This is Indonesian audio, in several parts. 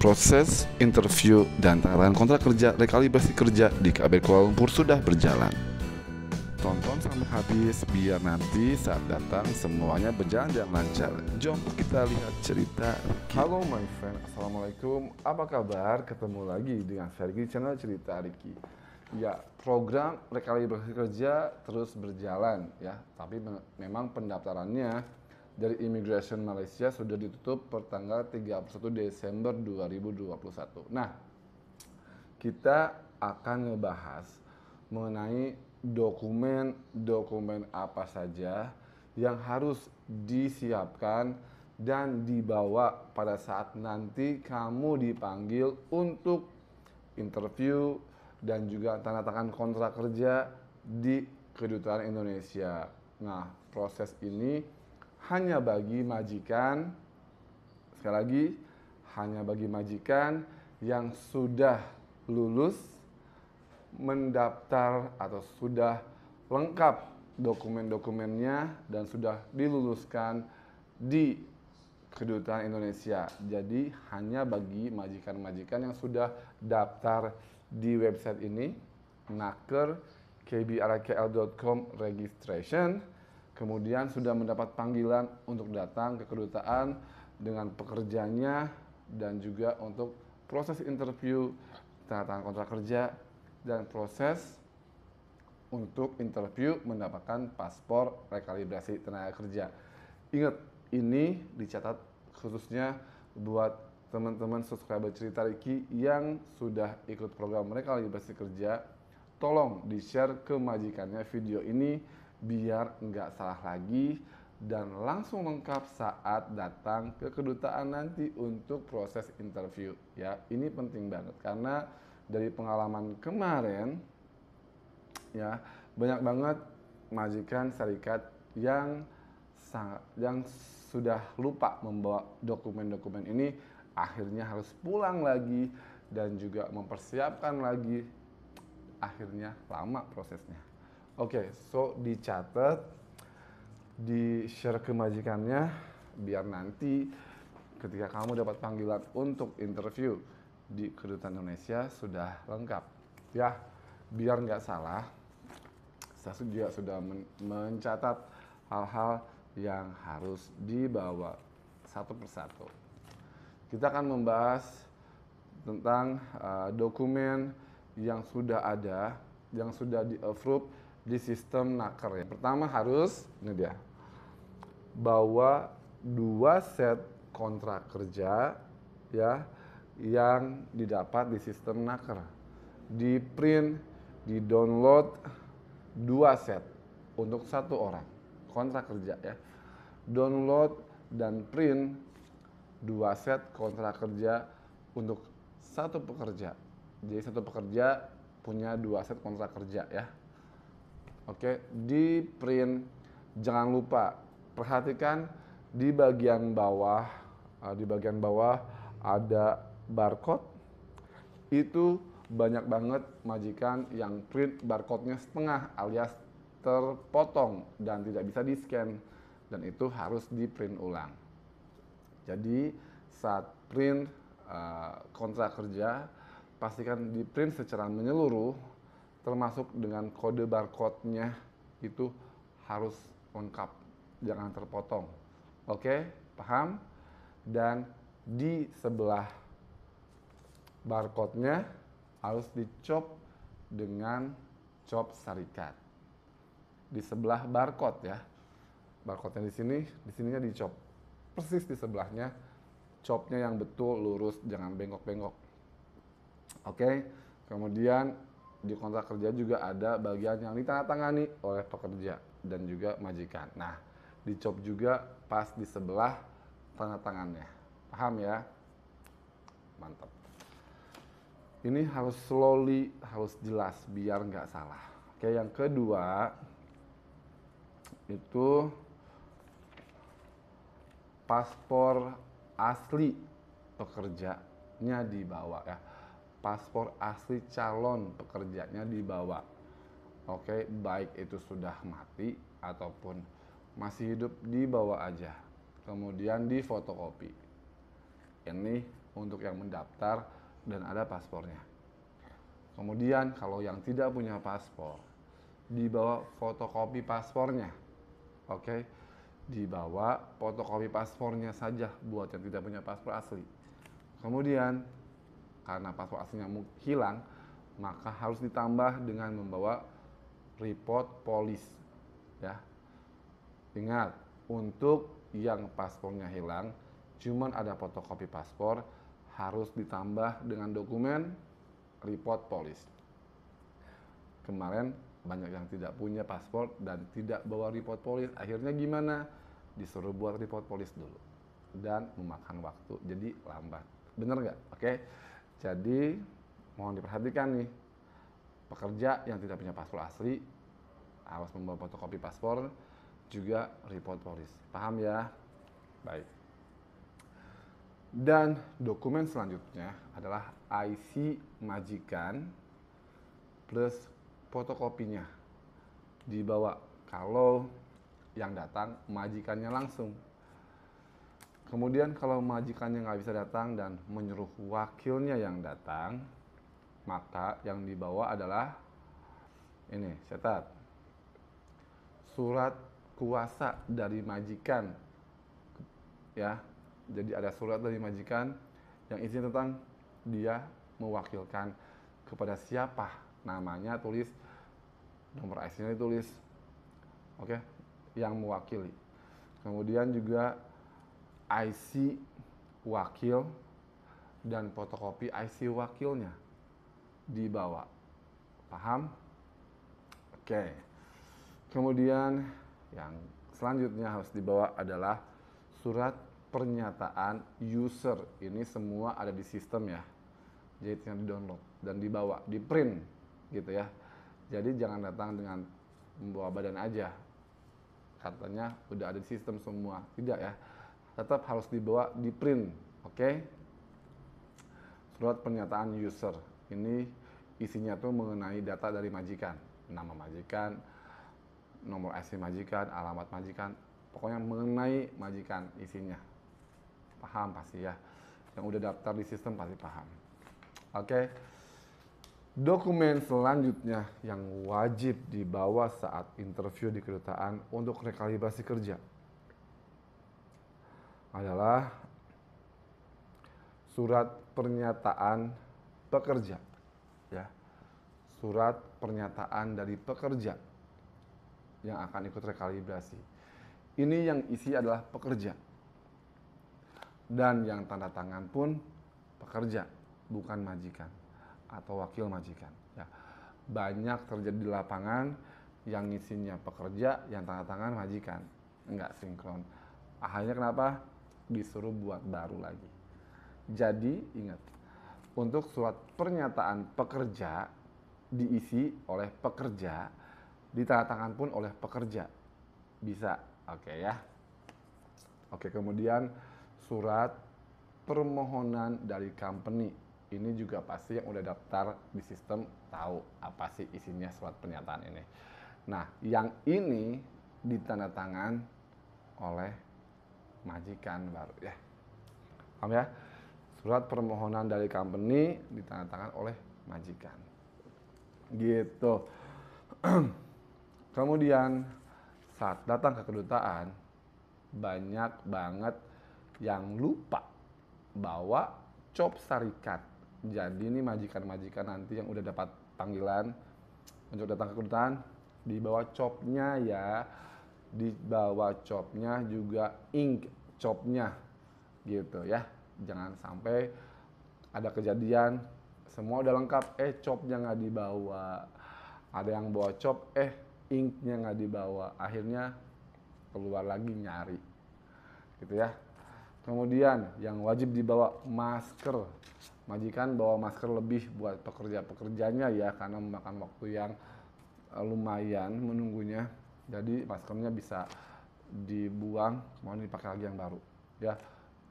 Proses interview dan tanda tangan kontrak kerja rekalibrasi kerja di KBR Kuala Lumpur sudah berjalan. Tonton sampai habis biar nanti saat datang semuanya berjalan dengan lancar. Jom kita lihat cerita Ricky. Halo my friend, Assalamualaikum. Apa kabar? Ketemu lagi dengan saya Ricky di channel Cerita Ricky. Ya, program rekalibrasi kerja terus berjalan ya, tapi memang pendaftarannya dari Immigration Malaysia sudah ditutup per tanggal 31 Desember 2021. Nah, kita akan ngebahas mengenai dokumen apa saja yang harus disiapkan dan dibawa pada saat nanti kamu dipanggil untuk interview dan juga tanda tangan kontrak kerja di Kedutaan Indonesia. Nah, proses ini hanya bagi majikan, sekali lagi, hanya bagi majikan yang sudah lulus, mendaftar atau sudah lengkap dokumen-dokumennya dan sudah diluluskan di Kedutaan Indonesia. Jadi hanya bagi majikan-majikan yang sudah daftar di website ini, naker kbrkl.com registration, kemudian sudah mendapat panggilan untuk datang ke kedutaan dengan pekerjanya dan juga untuk proses interview, tanda tangan kontrak kerja, dan proses untuk interview mendapatkan paspor rekalibrasi tenaga kerja. Ingat, ini dicatat khususnya buat teman-teman subscriber Cerita Ricky yang sudah ikut program rekalibrasi kerja. Tolong di-share ke majikannya video ini biar nggak salah lagi dan langsung lengkap saat datang ke kedutaan nanti untuk proses interview ya. Ini penting banget karena dari pengalaman kemarin ya, banyak banget majikan serikat yang sudah lupa membawa dokumen-dokumen ini, akhirnya harus pulang lagi dan juga mempersiapkan lagi, akhirnya lama prosesnya. Oke, so dicatat, di-share ke majikannya biar nanti ketika kamu dapat panggilan untuk interview di Kedutaan Indonesia sudah lengkap ya. Biar nggak salah, saya juga sudah mencatat hal-hal yang harus dibawa satu persatu. Kita akan membahas tentang dokumen yang sudah ada, yang sudah di-approve di sistem naker ya. Pertama harus, ini dia, bawa 2 set kontrak kerja ya yang didapat di sistem naker. Di print, di download 2 set untuk 1 orang kontrak kerja ya. Download dan print 2 set kontrak kerja untuk 1 pekerja. Jadi 1 pekerja punya 2 set kontrak kerja ya. Oke, di print, jangan lupa perhatikan di bagian bawah ada barcode. Itu banyak banget majikan yang print barcode-nya setengah alias terpotong dan tidak bisa di-scan, dan itu harus di print ulang. Jadi saat print kontrak kerja, pastikan di print secara menyeluruh termasuk dengan kode barcode-nya itu harus lengkap, jangan terpotong. Oke, paham? Dan di sebelah barcode-nya harus dicop dengan cop sarikat. Di sebelah barcode ya. Barcode-nya di sininya dicop. Persis di sebelahnya, copnya yang betul lurus, jangan bengkok-bengkok. Oke, kemudian di kontrak kerja juga ada bagian yang ditandatangani oleh pekerja dan juga majikan. Nah, dicop juga pas di sebelah tanda tangannya. Paham ya? Mantap. Ini harus slowly, harus jelas biar nggak salah. Oke, yang kedua itu paspor asli pekerjanya dibawa ya. Paspor asli calon pekerjanya dibawa. Oke, baik itu sudah mati ataupun masih hidup, dibawa aja. Kemudian difotokopi. Ini untuk yang mendaftar dan ada paspornya. Kemudian kalau yang tidak punya paspor, dibawa fotokopi paspornya. Oke, dibawa fotokopi paspornya saja buat yang tidak punya paspor asli. Kemudian karena paspor aslinya hilang, maka harus ditambah dengan membawa report polis. Ya, ingat, untuk yang paspornya hilang, cuman ada fotokopi paspor, harus ditambah dengan dokumen report polis. Kemarin banyak yang tidak punya paspor dan tidak bawa report polis, akhirnya gimana? Disuruh buat report polis dulu dan memakan waktu, jadi lambat. Bener nggak? Oke, jadi mohon diperhatikan nih, pekerja yang tidak punya paspor asli harus membawa fotokopi paspor juga report polis. Paham ya? Baik. Dan dokumen selanjutnya adalah IC majikan plus fotokopinya dibawa kalau yang datang majikannya langsung. Kemudian kalau majikannya nggak bisa datang dan menyuruh wakilnya yang datang, maka yang dibawa adalah ini, catat, surat kuasa dari majikan. Ya, jadi ada surat dari majikan yang isinya tentang dia mewakilkan kepada siapa, namanya tulis, nomor IC-nya ditulis, oke, yang mewakili. Kemudian juga IC wakil dan fotokopi IC wakilnya dibawa. Paham? Oke. Kemudian yang selanjutnya harus dibawa adalah surat pernyataan user. Ini semua ada di sistem ya, jadi tinggal di-download dan dibawa, di print gitu ya. Jadi jangan datang dengan membawa badan aja, katanya udah ada di sistem semua, tidak ya, tetap harus dibawa, di print. Oke. Surat pernyataan user ini isinya tuh mengenai data dari majikan, nama majikan, nomor IC majikan, alamat majikan, pokoknya mengenai majikan isinya. Paham pasti ya, yang udah daftar di sistem pasti paham. Oke. Dokumen selanjutnya yang wajib dibawa saat interview di kedutaan untuk rekalibrasi kerja adalah surat pernyataan pekerja, ya, surat pernyataan dari pekerja yang akan ikut rekalibrasi. Ini yang isi adalah pekerja. Dan yang tanda tangan pun pekerja, bukan majikan atau wakil majikan. Ya. Banyak terjadi di lapangan yang isinya pekerja, yang tanda tangan majikan. Enggak sinkron. Akhirnya kenapa? Disuruh buat baru lagi. Jadi ingat, untuk surat pernyataan pekerja diisi oleh pekerja, ditanda tangan pun oleh pekerja. Bisa, oke ya. Oke, kemudian surat permohonan dari company. Ini juga pasti yang udah daftar di sistem tahu apa sih isinya surat pernyataan ini. Nah, yang ini ditanda tangan oleh majikan baru ya. Paham ya? Surat permohonan dari company ditanda tangan oleh majikan. Gitu. Kemudian saat datang ke kedutaan, banyak banget yang lupa bawa cop syarikat. Jadi ini majikan-majikan nanti yang udah dapat panggilan untuk datang ke kedutaan, dibawa copnya ya, dibawa copnya juga ink copnya gitu ya. Jangan sampai ada kejadian semua udah lengkap, copnya nggak dibawa, ada yang bawa cop, inknya nggak dibawa, akhirnya keluar lagi nyari gitu ya. Kemudian yang wajib dibawa masker. Majikan bawa masker lebih buat pekerja-pekerjanya ya, karena memakan waktu yang lumayan menunggunya. Jadi maskernya bisa dibuang, mau dipakai lagi yang baru ya.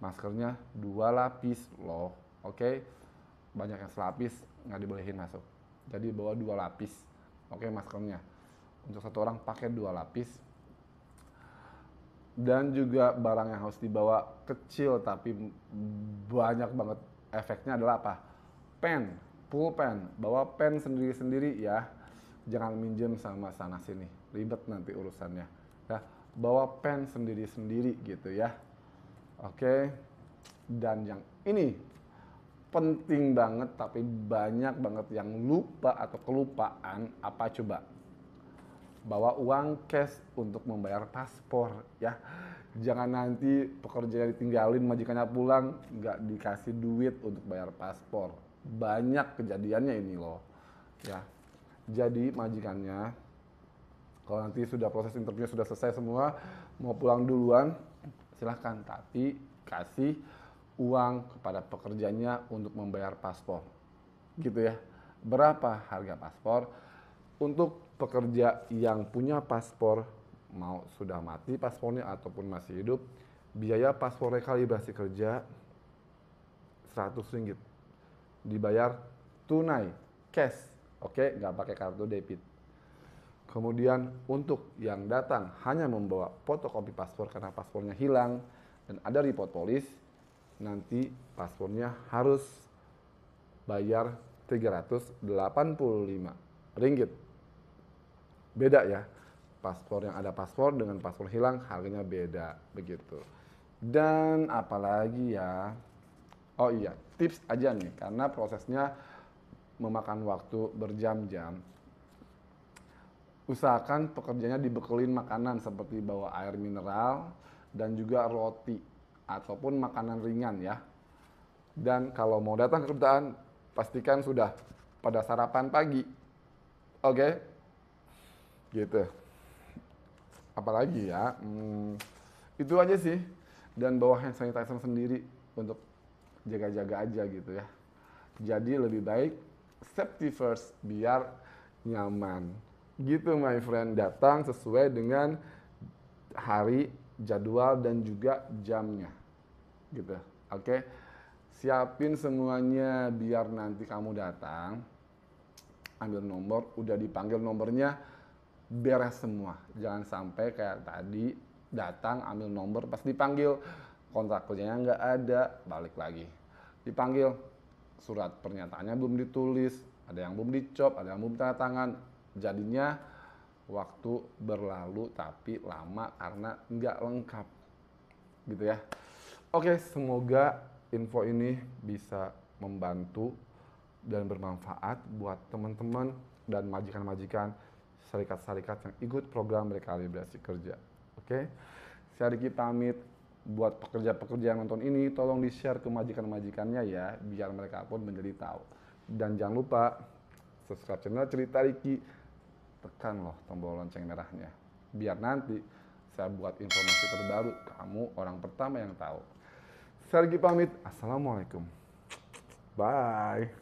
Maskernya 2 lapis loh, oke. Banyak yang selapis nggak dibolehin masuk, jadi bawa 2 lapis, oke, maskernya. Untuk satu orang pakai 2 lapis. Dan juga barang yang harus dibawa kecil tapi banyak banget efeknya adalah apa? Pen, pulpen, bawa pen sendiri-sendiri ya. Jangan minjem sama sana sini, ribet nanti urusannya. Ya, bawa pen sendiri-sendiri gitu ya. Oke. Dan yang ini penting banget tapi banyak banget yang lupa atau kelupaan, apa coba? Bawa uang cash untuk membayar paspor ya. Jangan nanti pekerjaan ditinggalin, majikannya pulang nggak dikasih duit untuk bayar paspor. Banyak kejadiannya ini loh ya. Jadi majikannya kalau nanti sudah proses interview sudah selesai semua, mau pulang duluan silahkan, tapi kasih uang kepada pekerjanya untuk membayar paspor gitu ya. Berapa harga paspor? Untuk pekerja yang punya paspor, mau sudah mati paspornya ataupun masih hidup, biaya paspor rekalibrasi kerja 100 ringgit. Dibayar tunai, cash, oke, nggak pakai kartu debit. Kemudian untuk yang datang hanya membawa fotokopi paspor karena paspornya hilang dan ada report polis, nanti paspornya harus bayar 385 ringgit. Beda ya, paspor yang ada paspor dengan paspor hilang harganya beda begitu. Dan apalagi ya, oh iya, tips aja nih karena prosesnya memakan waktu berjam-jam. Usahakan pekerjanya dibekelin makanan seperti bawa air mineral dan juga roti ataupun makanan ringan ya. Dan kalau mau datang ke kedutaan, pastikan sudah pada sarapan pagi. Oke? Gitu. Apalagi ya, itu aja sih. Dan bawa hand sanitizer sendiri untuk jaga-jaga aja gitu ya. Jadi lebih baik safety first biar nyaman. Gitu my friend, datang sesuai dengan hari, jadwal dan juga jamnya. Gitu. Oke. Siapin semuanya biar nanti kamu datang ambil nomor, udah dipanggil nomornya beres semua. Jangan sampai kayak tadi datang ambil nomor pas dipanggil kontrak kerjanya nggak ada, balik lagi. Dipanggil surat pernyataannya belum ditulis, ada yang belum dicop, ada yang belum tanda tangan. Jadinya waktu berlalu tapi lama karena nggak lengkap. Gitu ya. Oke, semoga info ini bisa membantu dan bermanfaat buat teman-teman dan majikan-majikan syarikat-syarikat yang ikut program rekalibrasi kerja. Oke, saya Riki pamit. Buat pekerja-pekerja yang nonton ini, tolong di-share ke majikan-majikannya ya, biar mereka pun menjadi tahu. Dan jangan lupa subscribe channel Cerita Riki, tekan loh tombol lonceng merahnya, biar nanti saya buat informasi terbaru, kamu orang pertama yang tahu. Saya Riki pamit. Assalamualaikum. Bye.